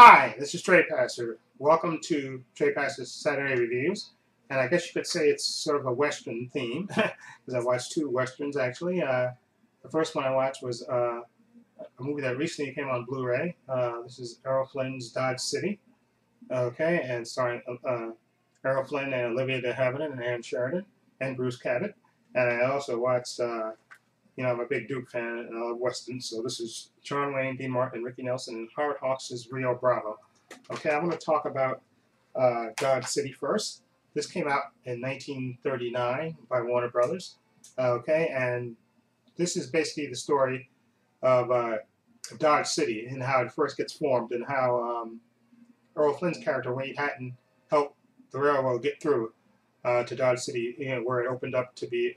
Hi, this is Trepacer. Welcome to Trepacer's Saturday Reviews. And I guess you could say it's sort of a Western theme, because I watched two Westerns actually. The first one I watched was a movie that recently came on Blu-ray. This is Errol Flynn's Dodge City, okay, and starring Errol Flynn and Olivia de Havilland and Ann Sheridan and Bruce Cabot. And I also watched, I'm a big Duke fan and I love Westerns, so this is John Wayne, Dean Martin, and Ricky Nelson, and Howard Hawks' Rio Bravo. Okay, I'm going to talk about Dodge City first. This came out in 1939 by Warner Brothers. Okay, and this is basically the story of Dodge City and how it first gets formed and how Errol Flynn's character, Wade Hatton, helped the railroad get through to Dodge City, where it opened up to be,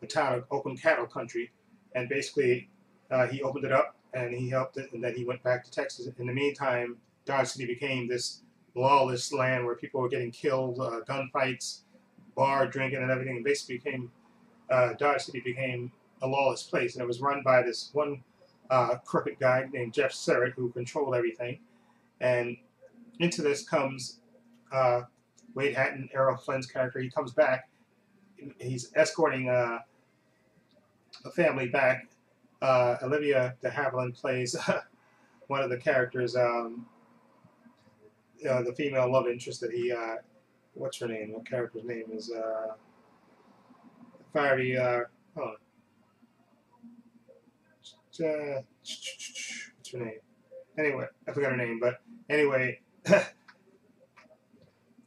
a town of open cattle country. And basically, he opened it up and he helped it, and then he went back to Texas. In the meantime, Dodge City became this lawless land where people were getting killed, gunfights, bar drinking, and everything. And basically, Dodge City became a lawless place, and it was run by this one crooked guy named Jeff Surratt who controlled everything. And into this comes Wade Hatton, Errol Flynn's character. He comes back. He's escorting a family back. Olivia de Havilland plays one of the characters, the female love interest that he, what's her name? What character's name is, fiery, what's her name? Anyway, I forgot her name, but anyway,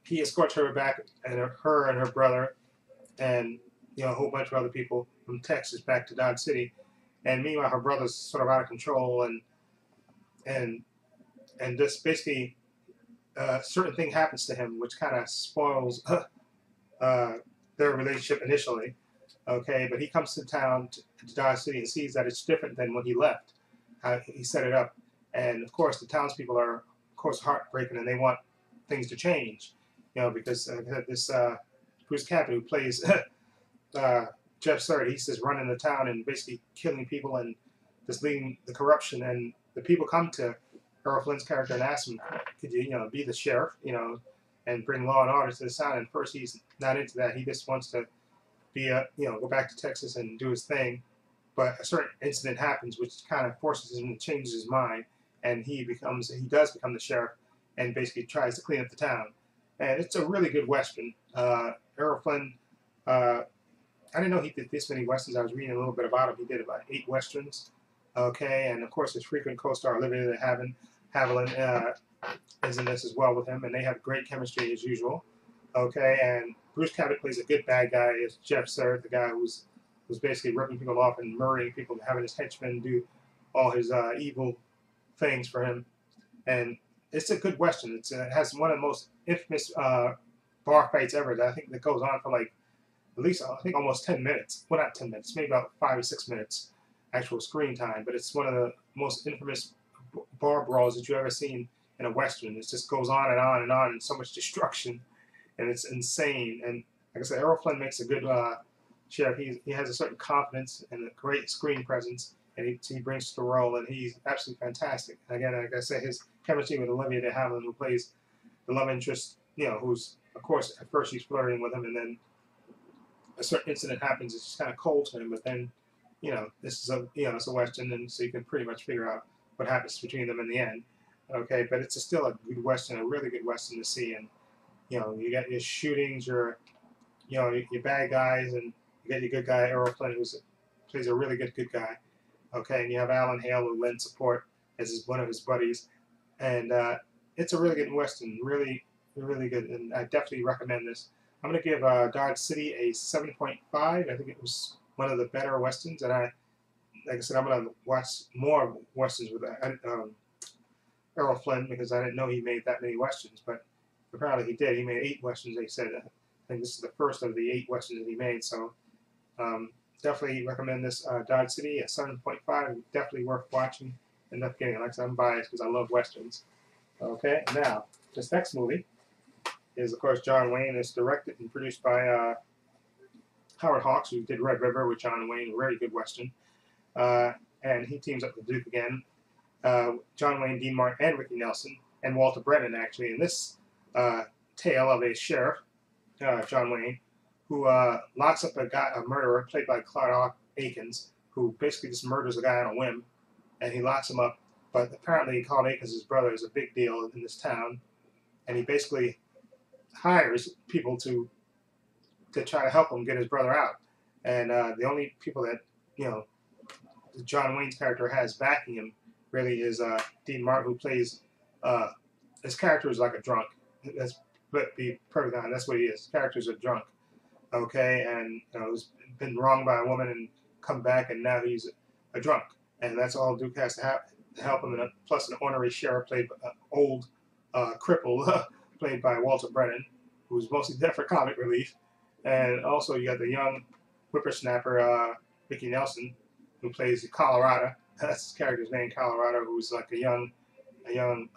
he escorts her back, and her and her brother, and a whole bunch of other people from Texas back to Dodge City. And meanwhile, her brother's sort of out of control, and this basically certain thing happens to him, which kind of spoils their relationship initially. Okay, but he comes to town to Dodge City and sees that it's different than when he left. He set it up, and of course the townspeople are, of course, heartbroken, and they want things to change. Because this Bruce Cabot, who plays Jeff Surratt, he's just running the town and basically killing people and just leading the corruption. And the people come to Errol Flynn's character and ask him, could you, be the sheriff, and bring law and order to the town? And first he's not into that. He just wants to be go back to Texas and do his thing. But a certain incident happens which kind of forces him to change his mind, and he does become the sheriff and basically tries to clean up the town. And it's a really good Western. Errol Flynn, I didn't know he did this many Westerns. I was reading a little bit about him. He did about 8 Westerns. Okay, and of course his frequent co-star Olivia de Havilland is in this as well with him, and they have great chemistry as usual. Okay, and Bruce Cabot plays a good bad guy as Jeff Surratt, the guy who's basically ripping people off and murdering people, and having his henchmen do all his evil things for him. And it's a good Western. It has one of the most infamous bar fights ever that goes on for like at least, I think, almost 10 minutes. Well, not 10 minutes, maybe about 5 or 6 minutes actual screen time. But it's one of the most infamous bar brawls that you've ever seen in a Western. It just goes on and on and on, and so much destruction, and it's insane. And like I said, Errol Flynn makes a good sheriff. He has a certain confidence and a great screen presence, and he brings to the role, and he's absolutely fantastic. And again, like I said, his chemistry with Olivia de Havilland, who plays the love interest, who's, of course, at first she's flirting with him, and then a certain incident happens. It's just kind of cold to him, but then, this is it's a Western, and so you can pretty much figure out what happens between them in the end. Okay, but it's still a good Western, a really good Western to see. And you got your shootings, your bad guys, and you got your good guy Errol Flynn, who plays a really good guy. Okay, and you have Alan Hale, who lends support as one of his buddies, and it's a really good Western, really good, and I definitely recommend this. I'm going to give Dodge City a 7.5. I think it was one of the better Westerns, and like I said, I'm going to watch more Westerns with Errol Flynn, because I didn't know he made that many Westerns, but apparently he did. He made 8 Westerns, they said. I think this is the first of the 8 Westerns that he made, so definitely recommend this Dodge City, a 7.5. Definitely worth watching. End up getting it. Like I said, I'm biased because I love Westerns. Okay, now, this next movie is, of course, John Wayne. It's directed and produced by Howard Hawks, who did Red River with John Wayne, very good Western. And he teams up with Duke again. John Wayne, Dean Martin, and Ricky Nelson, and Walter Brennan actually in this tale of a sheriff, John Wayne, who locks up a murderer played by Clark Akins, who basically just murders a guy on a whim, and he locks him up. But apparently, Clark Akins' brother is a big deal in this town, and he basically hires people to try to help him get his brother out. And the only people that John Wayne's character has backing him really is Dean Martin, who plays his character is like a drunk. Let's be perfectly honest. That's what he is. His character's a drunk. Okay, and he's been wronged by a woman and come back, and now he's a drunk, and that's all Duke has to help him. And plus, an ornery sheriff played old cripple played by Walter Brennan, who's mostly there for comic relief, and also you got the young whippersnapper Ricky Nelson, who plays Colorado. That's his character's name, Colorado, who's like a young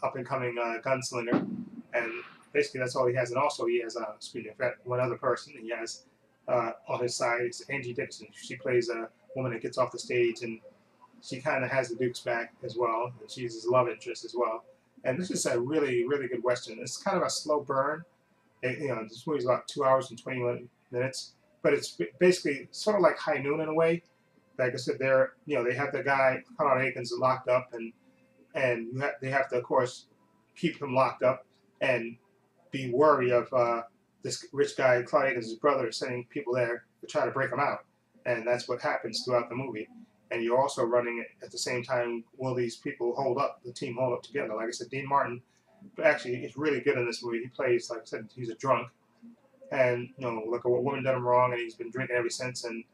up-and-coming gunslinger, and basically that's all he has. And also he has, one other person he has on his side is Angie Dixon. She plays a woman that gets off the stage, and she kind of has the Duke's back as well, and she's his love interest as well. And this is a really, really good Western. It's kind of a slow burn. This movie's about 2 hours and 21 minutes, but it's basically sort of like High Noon in a way. Like I said, they have the guy, Conrad Akins, locked up, and they have to, of course, keep him locked up and be wary of this rich guy, Clark Akins' brother, sending people there to try to break him out. And that's what happens throughout the movie. And you're also running it at the same time. Will these people the team hold up together? Like I said, Dean Martin actually is really good in this movie. He plays, like I said, he's a drunk. And, like a woman done him wrong, and he's been drinking ever since. And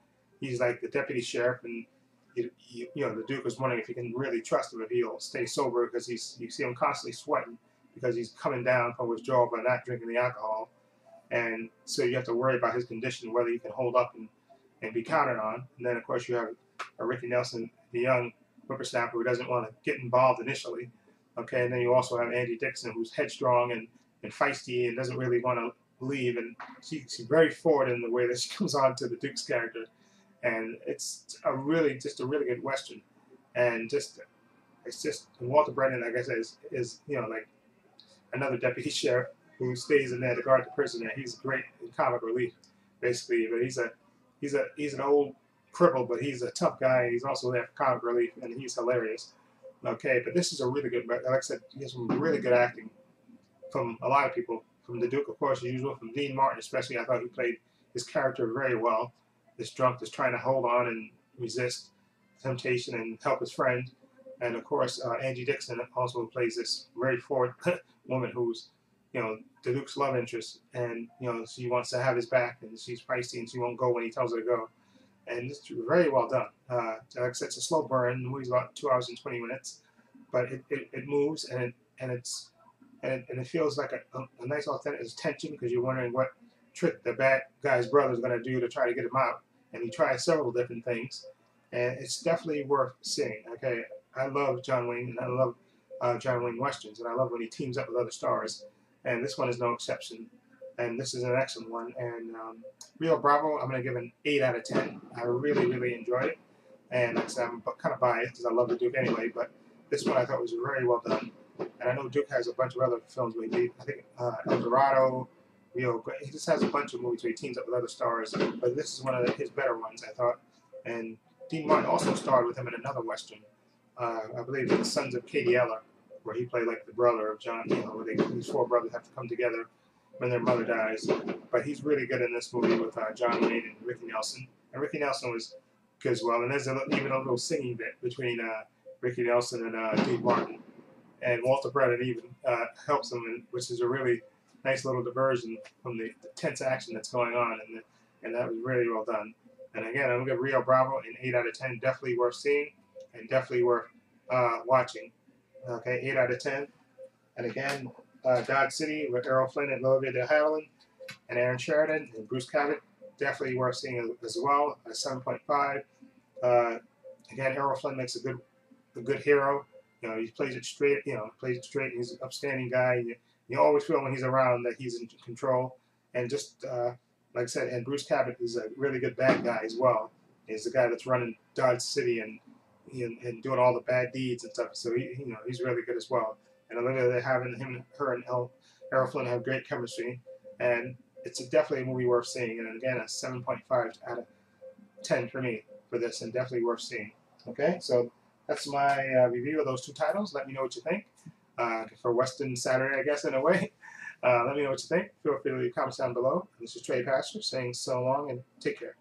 he's like the deputy sheriff, and the Duke is wondering if he can really trust him, if he'll stay sober, because you see him constantly sweating because he's coming down from withdrawal by not drinking the alcohol, and so you have to worry about his condition, whether he can hold up and be counted on. And then of course you have Ricky Nelson, the young whippersnapper who doesn't want to get involved initially. Okay, and then you also have Angie Dixon, who's headstrong and feisty and doesn't really want to leave, and she's very forward in the way that she comes on to the Duke's character. And it's just a really good Western, and it's just Walter Brennan, like I said, is like another deputy sheriff who stays in there to guard the prisoner. He's great in comic relief, basically, but he's an old cripple, but he's a tough guy, and he's also there for comic relief, and he's hilarious. Okay, but this is a really good, like I said, he has some really good acting from a lot of people. From the Duke, of course, as usual. From Dean Martin, especially, I thought he played his character very well. This drunk is trying to hold on and resist temptation and help his friend. And of course, Angie Dixon also plays this very forward woman who's, the Duke's love interest, and she wants to have his back, and she's feisty, and she won't go when he tells her to go. And it's very well done. Like I said, it's a slow burn. The movie's about 2 hours and 20 minutes, but it moves, and it feels like a nice authentic tension, because you're wondering what trick the bad guy's brother is going to do to try to get him out. And he tries several different things, and it's definitely worth seeing. Okay, I love John Wayne, and I love John Wayne westerns, and I love when he teams up with other stars, and this one is no exception. And this is an excellent one. And Rio Bravo, I'm going to give an 8 out of 10. I really, really enjoyed it, and like I said, I'm kind of biased because I love the Duke anyway, but this one I thought was very well done. And I know Duke has a bunch of other films where he did, I think El Dorado, he just has a bunch of movies where he teams up with other stars, but this is one of his better ones, I thought. And Dean Martin also starred with him in another Western, I believe it's Sons of Katie Eller, where he played like the brother of John, where these 4 brothers have to come together when their mother dies. But he's really good in this movie with John Wayne and Ricky Nelson. And Ricky Nelson was good as well. And there's even a little singing bit between Ricky Nelson and Dean Martin. And Walter Brennan even helps him, which is a really nice little diversion from the tense action that's going on, and that was really well done. And again, I'm going to give Rio Bravo an 8 out of 10. Definitely worth seeing, and definitely worth watching. Okay, 8 out of 10. And again, Dodge City with Errol Flynn and Olivia de Havilland and Aaron Sheridan and Bruce Cabot. Definitely worth seeing as well. A 7.5. Again, Errol Flynn makes a good hero. He plays it straight. He's an upstanding guy. You always feel when he's around that he's in control. And just like I said, and Bruce Cabot is a really good bad guy as well. He's the guy that's running Dodge City, and and doing all the bad deeds and stuff. So he's really good as well. And Olivia, they're having her and Errol Flynn have great chemistry, and it's definitely a movie worth seeing. And again, a 7.5 out of 10 for me for this, and definitely worth seeing. Okay, so that's my review of those two titles. Let me know what you think. For Western Saturday, I guess, in a way. Let me know what you think. Feel free to leave comments down below. This is Trepacer saying so long and take care.